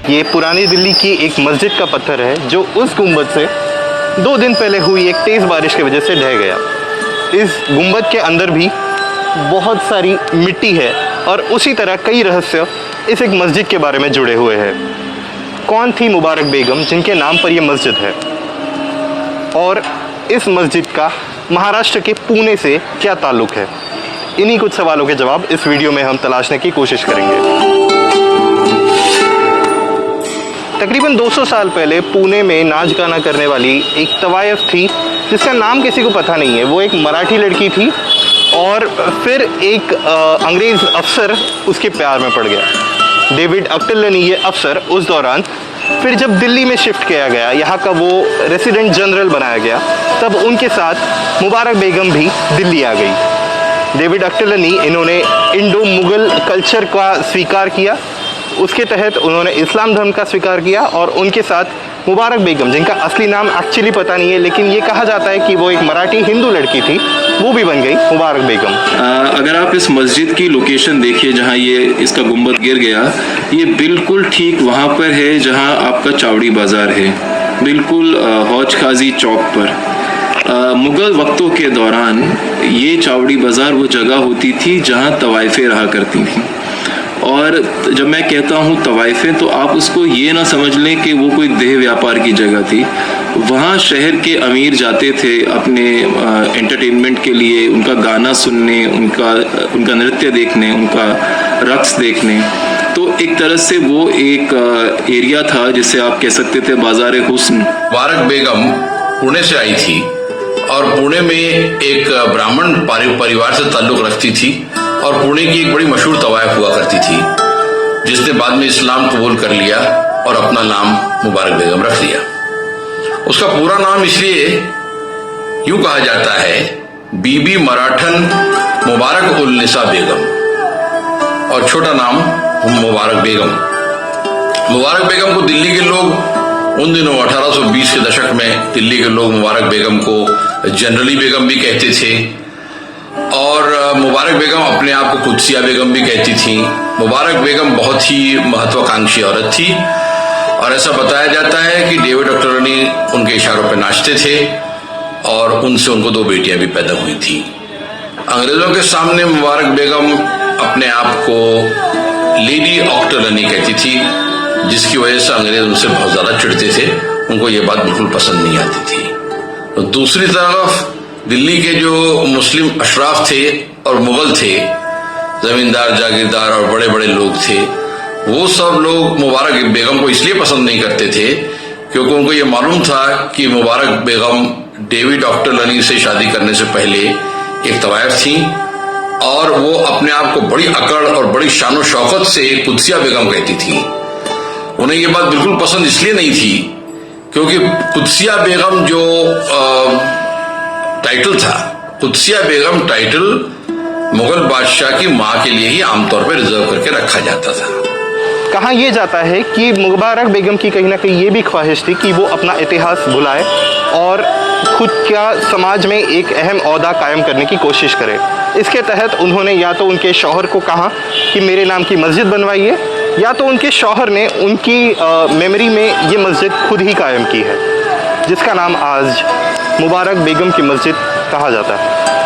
ये पुरानी दिल्ली की एक मस्जिद का पत्थर है जो उस गुंबद से 2 दिन पहले हुई एक तेज़ बारिश की वजह से ढह गया। इस गुंबद के अंदर भी बहुत सारी मिट्टी है और उसी तरह कई रहस्य इस एक मस्जिद के बारे में जुड़े हुए हैं। कौन थी मुबारक बेगम जिनके नाम पर यह मस्जिद है, और इस मस्जिद का महाराष्ट्र के पुणे से क्या ताल्लुक़ है? इन्हीं कुछ सवालों के जवाब इस वीडियो में हम तलाशने की कोशिश करेंगे। तकरीबन 200 साल पहले पुणे में नाच गाना करने वाली एक तवायफ थी जिसका नाम किसी को पता नहीं है। वो एक मराठी लड़की थी और फिर एक अंग्रेज़ अफसर उसके प्यार में पड़ गया। डेविड अक्टलनी ये अफसर उस दौरान फिर जब दिल्ली में शिफ्ट किया गया, यहाँ का वो रेसिडेंट जनरल बनाया गया, तब उनके साथ मुबारक बेगम भी दिल्ली आ गई। डेविड अक्टलनी इन्होंने इंडो मुग़ल कल्चर का स्वीकार किया, उसके तहत उन्होंने इस्लाम धर्म का स्वीकार किया और उनके साथ मुबारक बेगम, जिनका असली नाम एक्चुअली पता नहीं है लेकिन ये कहा जाता है कि वो एक मराठी हिंदू लड़की थी, वो भी बन गई मुबारक बेगम। अगर आप इस मस्जिद की लोकेशन देखिए जहाँ ये इसका गुंबद गिर गया, ये बिल्कुल ठीक वहाँ पर है जहाँ आपका चावड़ी बाज़ार है, बिल्कुल हौज खाजी चौक पर। मुग़ल वक्तों के दौरान ये चावड़ी बाज़ार वो जगह होती थी जहाँ तवाइफें रहा करती थीं। और जब मैं कहता हूँ तवाइफें, तो आप उसको ये ना समझ लें कि वो कोई देह व्यापार की जगह थी। वहाँ शहर के अमीर जाते थे अपने एंटरटेनमेंट के लिए, उनका गाना सुनने, उनका नृत्य देखने, उनका रक्स देखने। तो एक तरह से वो एक एरिया था जिसे आप कह सकते थे बाजार हुस्न। मुबारक बेगम पुणे से आई थी और पुणे में एक ब्राह्मण परिवार से ताल्लुक़ रखती थी और पुणे की एक बड़ी मशहूर तवायफ हुआ करती थी, जिसने बाद में इस्लाम कबूल कर लिया और अपना नाम मुबारक बेगम रख लिया। उसका पूरा नाम इसलिए यूं कहा जाता है, बीबी मराठन मुबारक उल निसा बेगम, और छोटा नाम मुबारक बेगम। मुबारक बेगम को दिल्ली के लोग उन दिनों 1820 के दशक में दिल्ली के लोग मुबारक बेगम को जनरली बेगम भी कहते थे और मुबारक बेगम अपने आप को कुदसिया बेगम भी कहती थी। मुबारक बेगम बहुत ही महत्वाकांक्षी औरत थी और ऐसा बताया जाता है कि डेविड अक्टलनी उनके इशारों पर नाचते थे और उनसे उनको 2 बेटियां भी पैदा हुई थी। अंग्रेजों के सामने मुबारक बेगम अपने आप को लेडी अक्टलनी कहती थी, जिसकी वजह से अंग्रेज उनसे बहुत ज्यादा चिढ़ते थे, उनको ये बात बिल्कुल पसंद नहीं आती थी। तो दूसरी तरफ दिल्ली के जो मुस्लिम अशराफ थे और मुगल थे, जमींदार, जागीरदार और बड़े बड़े लोग थे, वो सब लोग मुबारक बेगम को इसलिए पसंद नहीं करते थे क्योंकि उनको ये मालूम था कि मुबारक बेगम डेविड अक्टलनी से शादी करने से पहले एक तवायफ थी और वो अपने आप को बड़ी अकड़ और बड़ी शान शौकत से कुदसिया बेगम कहती थी। उन्हें ये बात बिल्कुल पसंद इसलिए नहीं थी क्योंकि कुदसिया बेगम जो टाइटल था, कुदसिया बेगम टाइटल मुगल बादशाह की माँ के लिए ही आमतौर पर रिजर्व करके रखा जाता था। कहा यह जाता है कि मुबारक बेगम की कहीं ना कहीं ये भी ख्वाहिश थी कि वो अपना इतिहास भुलाए और खुद का समाज में एक अहम ओहदा कायम करने की कोशिश करे। इसके तहत उन्होंने या तो उनके शौहर को कहा कि मेरे नाम की मस्जिद बनवाइए, या तो उनके शौहर ने उनकी मेमोरी में ये मस्जिद खुद ही कायम की है, जिसका नाम आज मुबारक बेगम की मस्जिद कहा जाता है।